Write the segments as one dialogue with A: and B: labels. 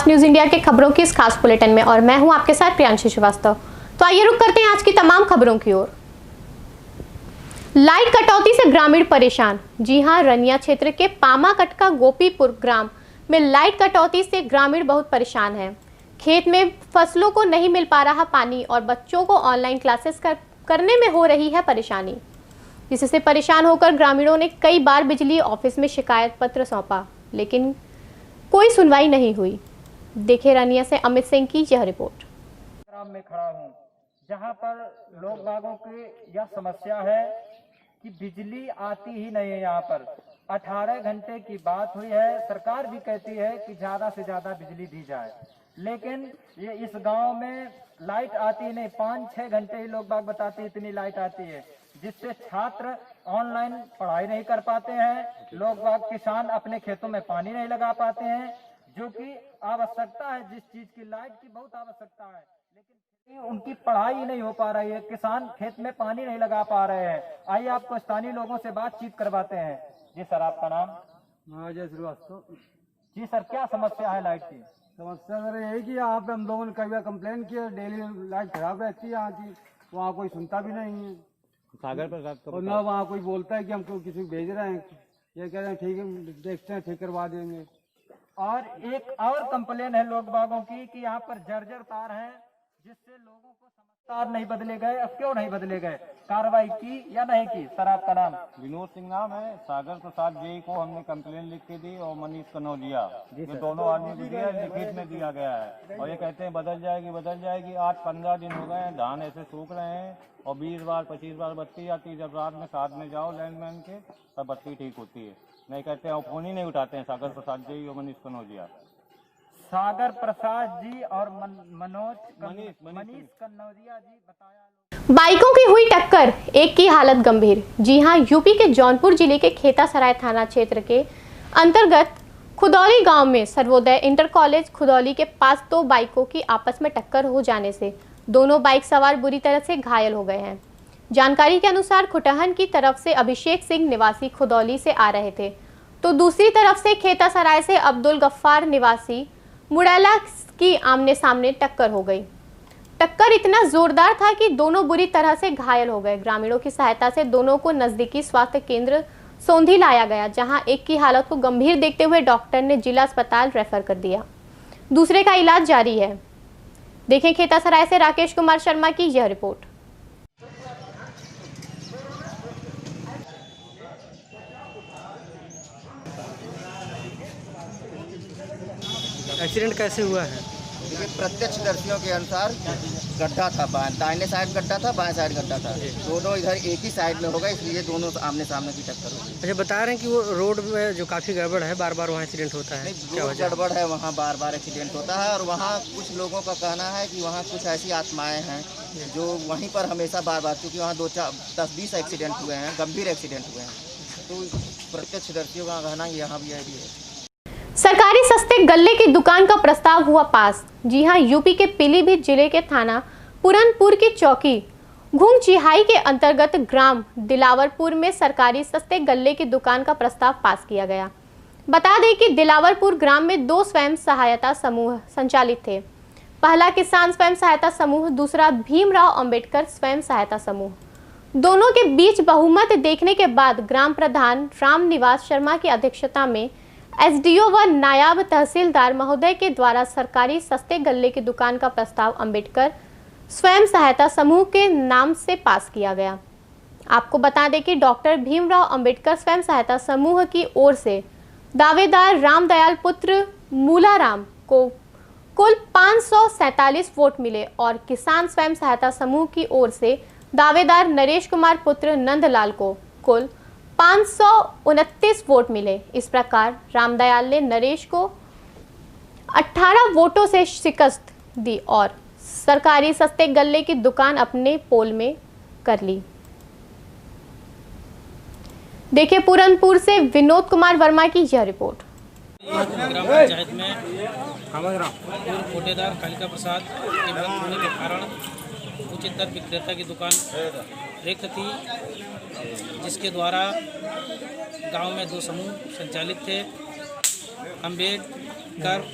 A: Fast news India के खबरों की इस खास बुलेटिन में और मैं हूं आपके साथ प्रियांशी श्रीवास्तव। तो आइए रुक करते हैं आज की तमाम खबरों की ओर। लाइट कटौती से ग्रामीण परेशान। जी हां, रनिया क्षेत्र के पामाकट का गोपीपुर ग्राम में लाइट कटौती से ग्रामीण बहुत परेशान हैं। खेत में फसलों को नहीं मिल पा रहा पानी और बच्चों को ऑनलाइन क्लासेस करने में हो रही है परेशानी, जिससे परेशान होकर ग्रामीणों ने कई बार बिजली ऑफिस में शिकायत पत्र सौंपा, लेकिन कोई सुनवाई नहीं हुई। देखे रनिया से अमित सिंह की यह रिपोर्ट।
B: ग्राम में खड़ा हूँ जहाँ पर लोग बागों की यह समस्या है कि बिजली आती ही नहीं है। यहाँ पर 18 घंटे की बात हुई है। सरकार भी कहती है कि ज्यादा से ज्यादा बिजली दी जाए, लेकिन ये इस गांव में लाइट आती नहीं। 5-6 घंटे ही लोग बाग बताते हैं इतनी लाइट आती है, जिससे छात्र ऑनलाइन पढ़ाई नहीं कर पाते हैं। लोग बाग किसान अपने खेतों में पानी नहीं लगा पाते हैं, जो कि आवश्यकता है। जिस चीज की लाइट की बहुत आवश्यकता है, लेकिन उनकी पढ़ाई नहीं हो पा रही है। किसान खेत में पानी नहीं लगा पा रहे हैं। आइए आपको स्थानीय लोगों से बातचीत करवाते हैं। जी सर, आपका नाम?
C: महाजय श्रीवास्तव।
B: जी सर, क्या समस्या है लाइट की?
C: समस्या सर यही कि यहाँ पे हम लोगों ने कई बार कंप्लेन किया, डेली लाइट खराब रहती है यहाँ की। वहाँ कोई सुनता भी नहीं है।
D: सागर पर
C: और ना वहाँ कोई बोलता है कि हमको किसी को भेज रहे हैं। ये कह रहे हैं ठीक है, देखते हैं, ठीक करवा देंगे।
B: और एक और कंप्लेन है लोग बागों की कि यहाँ पर जर्जर तार है, जिससे लोगों को तार नहीं बदले गए। अब क्यों नहीं बदले गए? कार्रवाई की या नहीं की? सर, आपका नाम?
D: विनोद सिंह नाम है। सागर प्रसाद जी को हमने कंप्लेन लिख के दी और मनीष कनौजिया, ये दोनों आदमी को दिया, लिखित में दिया गया है। और ये कहते हैं बदल जाएगी। आज 15 दिन हो गए हैं, धान ऐसे सूख रहे हैं और 20 बार 25 बार बत्ती आती है। जब रात में साथ में जाओ लैंडमैन के, तब बत्ती ठीक होती है। नहीं कहते हैं, फोन ही नहीं उठाते हैं सागर प्रसाद जी और मनीष कनौजिया।
B: सागर प्रसाद जी और मनीष कन्नौजिया जी। बताया
A: बाइकों की हुई टक्कर, एक की हालत गंभीर। जी हां, यूपी के जौनपुर जिले के खेतासराय थाना क्षेत्र के अंतर्गत खुदौली गांव में सर्वोदय इंटर कॉलेज खुदौली के पास दो बाइकों की आपस में टक्कर हो जाने से दोनों बाइक सवार बुरी तरह से घायल हो गए हैं। जानकारी के अनुसार खुटहन की तरफ से अभिषेक सिंह निवासी खुदौली से आ रहे थे, तो दूसरी तरफ से खेतासराय से अब्दुल गफ्फार निवासी मुड़ैला की आमने सामने टक्कर हो गई। टक्कर इतना जोरदार था कि दोनों बुरी तरह से घायल हो गए। ग्रामीणों की सहायता से दोनों को नजदीकी स्वास्थ्य केंद्र सोंधी लाया गया, जहां एक की हालत को गंभीर देखते हुए डॉक्टर ने जिला अस्पताल रेफर कर दिया, दूसरे का इलाज जारी है। देखें खेतासराय से राकेश कुमार शर्मा की यह रिपोर्ट।
E: एक्सीडेंट कैसे हुआ है?
F: देखिए, प्रत्यक्षदर्शियों के अनुसार गड्ढा था, दाहिने साइड गड्ढा था, बाएं साइड गड्ढा था। दोनों इधर एक ही साइड में होगा, इसलिए दोनों आमने सामने की टक्कर हो गई।
E: अच्छा, बता रहे हैं कि वो रोड में जो काफ़ी गड़बड़ है, बार बार वहाँ एक्सीडेंट होता है।
F: नहीं, रोड गड़बड़ है, वहाँ बार बार एक्सीडेंट होता है। और वहाँ कुछ लोगों का कहना है कि वहाँ कुछ ऐसी आत्माएँ हैं जो वहीं पर हमेशा बार बार, क्योंकि वहाँ 10-20 एक्सीडेंट हुए हैं, गंभीर एक्सीडेंट हुए हैं। तो प्रत्यक्षदर्शियों का कहना यहाँ भी है।
A: सरकारी सस्ते गल्ले की दुकान का प्रस्ताव हुआ पास। जी हां, यूपी के पीलीभीत जिले के थाना पुरनपुर की चौकी घुंगचिहाई के अंतर्गत ग्राम दिलावरपुर में सरकारी सस्ते गल्ले की दुकान का प्रस्ताव पास किया गया। बता दें कि दिलावरपुर ग्राम में 2 स्वयं सहायता समूह संचालित थे। पहला किसान स्वयं सहायता समूह, दूसरा भीमराव अंबेडकर स्वयं सहायता समूह। दोनों के बीच बहुमत देखने के बाद ग्राम प्रधान रामनिवास शर्मा की अध्यक्षता में एसडीओ व नायब तहसीलदार महोदय के द्वारा सरकारी सस्ते गल्ले की दुकान का प्रस्ताव अंबेडकर स्वयं सहायता समूह के नाम से पास किया गया। आपको बता दें कि डॉक्टर भीमराव अंबेडकर स्वयं सहायता समूह की ओर से दावेदार रामदयाल पुत्र मूलाराम को कुल 547 वोट मिले और किसान स्वयं सहायता समूह की ओर से दावेदार नरेश कुमार पुत्र नंदलाल को कुल 529 वोट मिले। इस प्रकार रामदयाल ने नरेश को 18 वोटों से शिकस्त दी और सरकारी सस्ते गल्ले की दुकान अपने पोल में कर ली। देखिए पुरनपुर से विनोद कुमार वर्मा की यह रिपोर्ट।
G: ग्राम पंचायत में पूर्व कोटेदार कालिका प्रसाद के बंद होने के कारण उचित दर विक्रेता की दुकान रिक्त थी, जिसके द्वारा गांव में 2 समूह संचालित थे। अंबेडकर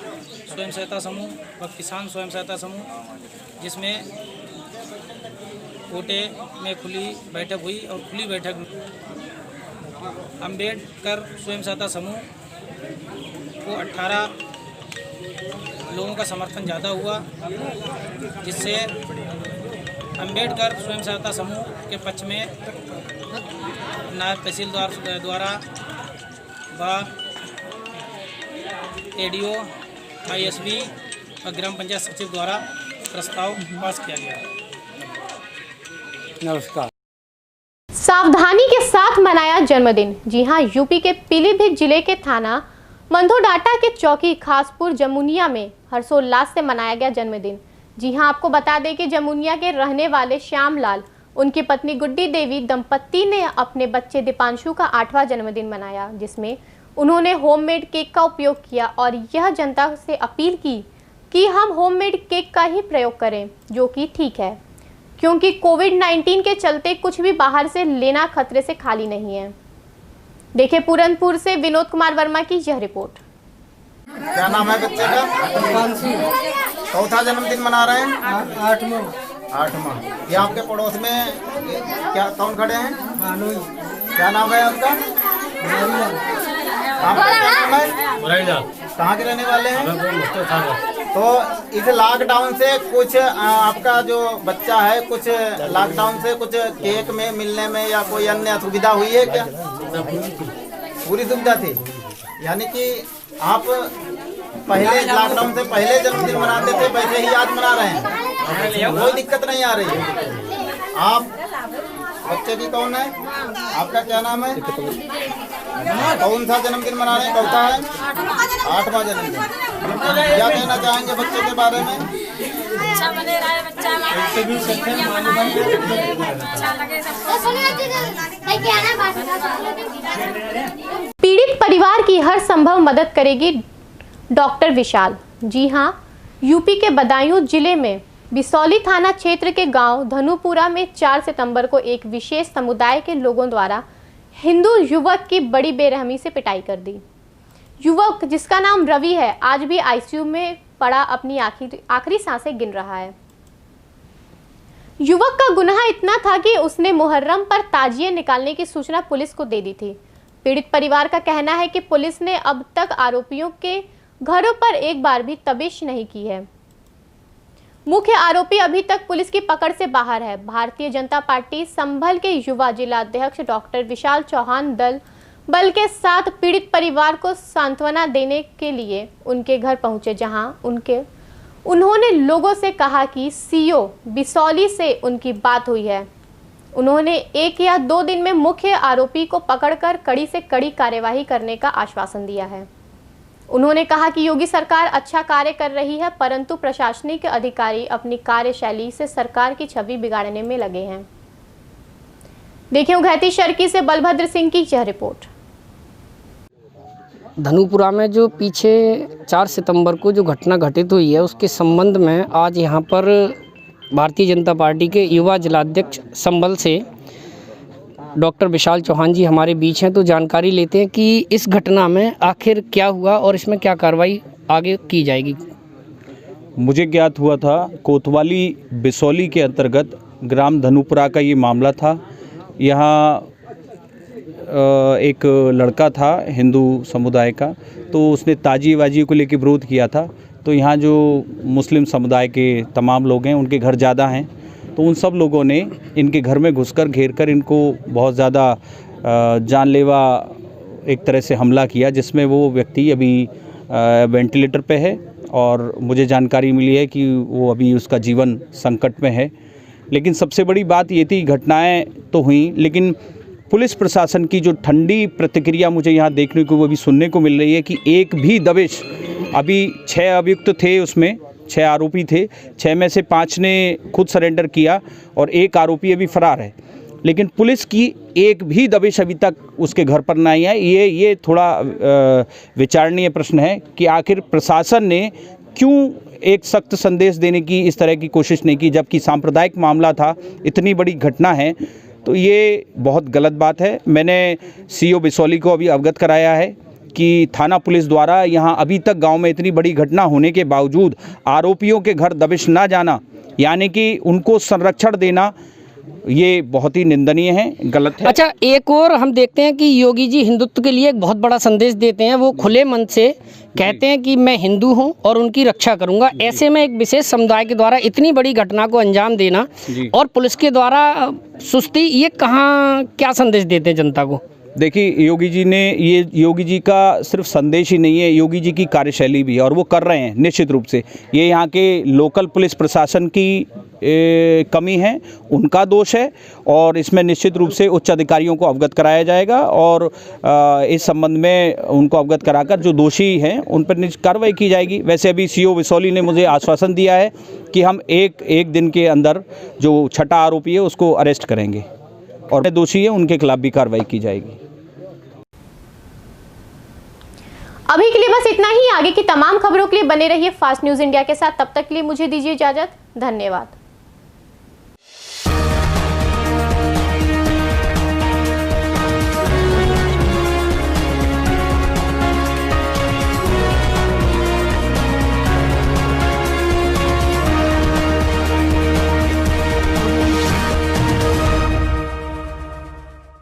G: स्वयं सहायता समूह व किसान स्वयं सहायता समूह, जिसमें कोटे में खुली बैठक हुई और खुली बैठक में अम्बेडकर स्वयं सहायता समूह को 18 लोगों का समर्थन ज़्यादा हुआ, जिससे अम्बेडकर स्वयं सहायता समूह के पक्ष में नायब तहसीलदार द्वारा व एडीओ, आईएसबी और ग्राम पंचायत सचिव द्वारा प्रस्ताव पास किया गया।
C: नमस्कार।
A: सावधानी के साथ मनाया जन्मदिन। जी हां, यूपी के पीलीभीत जिले के थाना मंधोडाटा के चौकी खासपुर जमुनिया में हर्षोल्लास से मनाया गया जन्मदिन। जी हां, आपको बता दें कि जमुनिया के रहने वाले श्यामलाल, उनकी पत्नी गुड्डी देवी दंपत्ति ने अपने बच्चे दीपांशु का 8वां जन्मदिन मनाया, जिसमें उन्होंने होममेड केक का उपयोग किया और यह जनता से अपील की कि हम होममेड केक का ही प्रयोग करें, जो कि ठीक है, क्योंकि कोविड-19 के चलते कुछ भी बाहर से लेना खतरे से खाली नहीं है। देखिए पूरनपुर से विनोद कुमार वर्मा की यह रिपोर्ट।
F: क्या नाम है बच्चे का? चौथा जन्मदिन मना रहे हैं? 8वां। ये आपके पड़ोस में क्या कौन खड़े हैं? क्या नाम है आपका? आपका क्या नाम है? कहाँ के रहने वाले हैं? तो इस लॉकडाउन से कुछ आपका जो बच्चा है, कुछ लॉकडाउन से कुछ केक में मिलने में या कोई अन्य सुविधा हुई है क्या? पूरी सुविधा थी। यानी कि आप पहले लॉकडाउन से पहले जन्मदिन मनाते थे, वैसे ही आज मना रहे हैं, कोई दिक्कत नहीं आ रही है। आप बच्चे की कौन है? आपका क्या नाम है? कौन सा जन्मदिन मना रहे हैं? चौथा है? 8वां जन्मदिन। क्या कहना चाहेंगे बच्चे के बारे में?
H: अच्छा बने रहा बच्चा,
A: पीड़ित परिवार की हर संभव मदद करेगी डॉक्टर विशाल। जी हां, यूपी के बदायूं जिले में बिसौली थाना क्षेत्र के गांव धनुपुरा में 4 सितंबर को एक विशेष समुदाय के लोगों द्वारा हिंदू युवक की बड़ी बेरहमी से पिटाई कर दी। युवक, जिसका नाम रवि है, आज भी आईसीयू में पड़ा अपनी आखिरी सांसें गिन रहा है। युवक का गुनाह इतना था कि उसने मुहर्रम पर ताजिए निकालने की सूचना पुलिस को दे दी थी। पीड़ित परिवार का कहना है कि पुलिस ने अब तक आरोपियों के घरों पर एक बार भी तबिश नहीं की है। मुख्य आरोपी अभी तक पुलिस की पकड़ से बाहर है। भारतीय जनता पार्टी संभल के युवा जिलाध्यक्ष डॉक्टर विशाल चौहान दल बल के साथ पीड़ित परिवार को सांत्वना देने के लिए उनके घर पहुंचे, जहां उन्होंने लोगों से कहा कि सीओ बिसौली से उनकी बात हुई है। उन्होंने 1 या 2 दिन में मुख्य आरोपी को पकड़कर कड़ी से कड़ी कार्यवाही करने का आश्वासन दिया है। उन्होंने कहा कि योगी सरकार अच्छा कार्य कर रही है, परंतु प्रशासनिक अधिकारी अपनी कार्यशैली से सरकार की छवि बिगाड़ने में लगे हैं। देखिए उघैती शर्की से बलभद्र सिंह की यह रिपोर्ट।
E: धनुपुरा में जो पीछे 4 सितंबर को जो घटना घटित हुई है, उसके संबंध में आज यहाँ पर भारतीय जनता पार्टी के युवा जिलाध्यक्ष संभल से डॉक्टर विशाल चौहान जी हमारे बीच हैं। तो जानकारी लेते हैं कि इस घटना में आखिर क्या हुआ और इसमें क्या कार्रवाई आगे की जाएगी।
D: मुझे ज्ञात हुआ था, कोतवाली बिसौली के अंतर्गत ग्राम धनुपुरा का ये मामला था। यहाँ एक लड़का था हिंदू समुदाय का, तो उसने ताजी वाजी को लेकर विरोध किया था। तो यहाँ जो मुस्लिम समुदाय के तमाम लोग हैं, उनके घर ज़्यादा हैं, तो उन सब लोगों ने इनके घर में घुसकर घेरकर इनको बहुत ज़्यादा जानलेवा एक तरह से हमला किया, जिसमें वो व्यक्ति अभी वेंटिलेटर पे है और मुझे जानकारी मिली है कि वो अभी उसका जीवन संकट में है। लेकिन सबसे बड़ी बात ये थी, घटनाएं तो हुई, लेकिन पुलिस प्रशासन की जो ठंडी प्रतिक्रिया मुझे यहाँ देखने को वो भी सुनने को मिल रही है कि एक भी दबिश, अभी 6 अभियुक्त थे, उसमें 6 आरोपी थे, 6 में से 5 ने खुद सरेंडर किया और 1 आरोपी अभी फरार है। लेकिन पुलिस की एक भी दबिश अभी तक उसके घर पर नहीं है। ये थोड़ा विचारणीय प्रश्न है कि आखिर प्रशासन ने क्यों एक सख्त संदेश देने की इस तरह की कोशिश नहीं की, जबकि सांप्रदायिक मामला था, इतनी बड़ी घटना है, तो ये बहुत गलत बात है। मैंने सीओ बिसौली को अभी अवगत कराया है
I: कि थाना पुलिस द्वारा यहाँ अभी तक गांव में इतनी बड़ी घटना होने के बावजूद आरोपियों के घर दबिश ना जाना, यानी कि उनको संरक्षण देना, ये बहुत ही निंदनीय है, गलत है।
E: अच्छा, एक और हम देखते हैं कि योगी जी हिंदुत्व के लिए एक बहुत बड़ा संदेश देते हैं। वो खुले मन से कहते हैं कि मैं हिंदू हूं और उनकी रक्षा करूंगा। ऐसे में एक विशेष समुदाय के द्वारा इतनी बड़ी घटना को अंजाम देना और पुलिस के द्वारा सुस्ती, ये कहाँ क्या संदेश देते हैं जनता को?
I: देखिए, योगी जी का सिर्फ संदेश ही नहीं है, योगी जी की कार्यशैली भी है और वो कर रहे हैं निश्चित रूप से। ये यहाँ के लोकल पुलिस प्रशासन की कमी है, उनका दोष है और इसमें निश्चित रूप से उच्च अधिकारियों को अवगत कराया जाएगा और इस संबंध में उनको अवगत कराकर जो दोषी हैं उन पर कार्रवाई की जाएगी। वैसे अभी सीओ विसौली ने मुझे आश्वासन दिया है कि हम एक दिन के अंदर जो छठा आरोपी है उसको अरेस्ट करेंगे और दोषी है उनके खिलाफ भी कार्रवाई की जाएगी।
A: अभी के लिए बस इतना ही। आगे की तमाम खबरों के लिए बने रहिए फास्ट न्यूज इंडिया के साथ। तब तक के लिए मुझे दीजिए इजाजत। धन्यवाद।